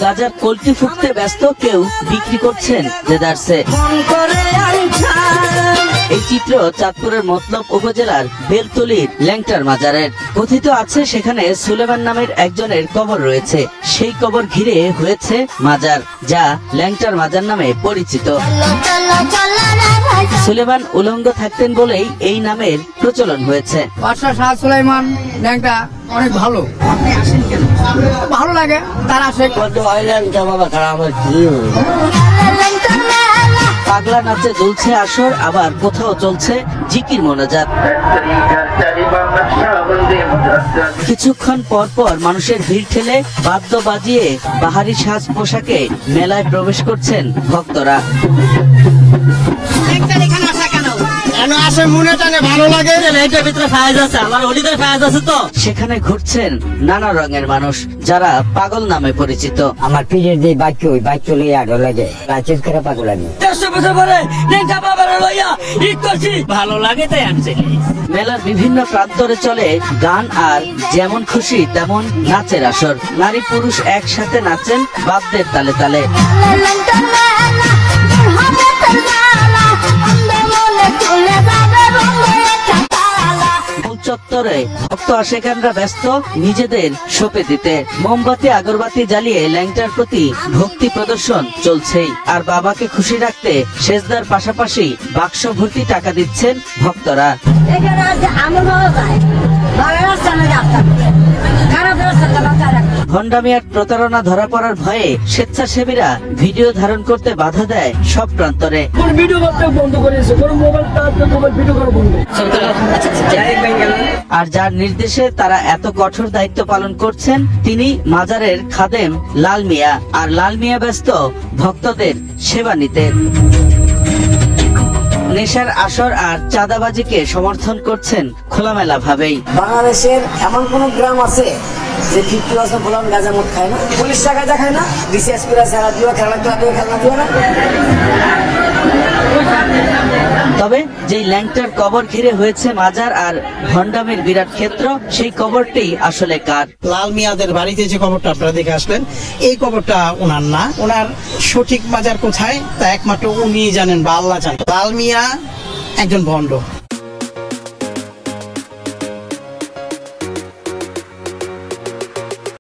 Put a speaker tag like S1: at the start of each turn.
S1: গাজার কলটি ফুটতে ব্যস্ত কেউ বিক্রি করছেন দেদারসে। এই চিত্র চাঁদপুরের মতলব উপজেলার বেলতলির ল্যাংটার মাজারের। কথিত আছে সেখানে সুলেমান নামের একজনের কবর রয়েছে। সেই কবর ঘিরে হয়েছে মাজার, যা ল্যাংটার মাজার নামে পরিচিত। সুলেমান উলঙ্গ থাকতেন বলেই এই নামের প্রচলন হয়েছে।
S2: বাদশাহ শাহ সুলাইমান ল্যাংটা অনেক ভালো। আপনি আসেন কেন? ভালো লাগে তার আসে।
S1: পাগলা নাচে দুলছে আসর, আবার কোথাও চলছে জিকির মোনাজাত। কিছুক্ষণ পর পর মানুষের ভিড় ঠেলে বাদ্য বাজিয়ে বাহারি সাজ পোশাকে মেলায় প্রবেশ করছেন ভক্তরা। সেখানে ঘুরছেন নানা রঙের মানুষ, যারা পাগল নামে পরিচিত।
S3: আমার পীরের যে বাক্য, ওই বাক্য লইয়া আগে লাগে রাজের করে পাগল লাগে।
S1: ভালো লাগে তাই আনছে। মেলার বিভিন্ন প্রান্তরে চলে গান আর যেমন খুশি তেমন নাচের আসর। নারী পুরুষ একসাথে নাচেন বাদ্যের তালে তালে। চত্বরে ভক্ত আশেকানরা ব্যস্ত নিজেদের সঁপে দিতে। মোমবাতি আগরবাতি জ্বালিয়ে ল্যাংটার প্রতি ভক্তি প্রদর্শন চলছেই। আর বাবাকে খুশি রাখতে সেজদার পাশাপাশি বাক্স ভর্তি টাকা দিচ্ছেন ভক্তরা। ভণ্ডামি আর প্রতারণা ধরা পড়ার ভয়ে স্বেচ্ছাসেবীরা ভিডিও ধারণ করতে বাধা দেয় সব প্রান্তরে। আর যার নির্দেশে তারা এত কঠোর দায়িত্ব পালন করছেন তিনি মাজারের খাদেম লাল মিয়া। আর লাল মিয়া ব্যস্ত ভক্তদের সেবা নিতে। নেশার আসর আর চাঁদাবাজিকে সমর্থন করছেন খোলামেলা ভাবেই।
S3: বাংলাদেশের এমন কোন গ্রাম আছে যে 50% বলন গাঁজা মদ খায় না? পুলিশ গাঁজা খায় না? ডিসিএসপিরা খেলা দিও, খেলা দিও না।
S1: তবে যেই ল্যাংটার কবর ঘিরে হয়েছে মাজার আর ভণ্ডামের বিরাট ক্ষেত্র, সেই কবরটি আসলে কার?
S4: লাল মিয়াদের বাড়িতে যে কবরটা আপনারা দেখে আসলেন, এই কবরটা ওনার না। ওনার সঠিক মাজার কোথায় তা একমাত্র উনি জানেন বা আল্লাহ জানেন। লাল মিয়া একজন ভণ্ড।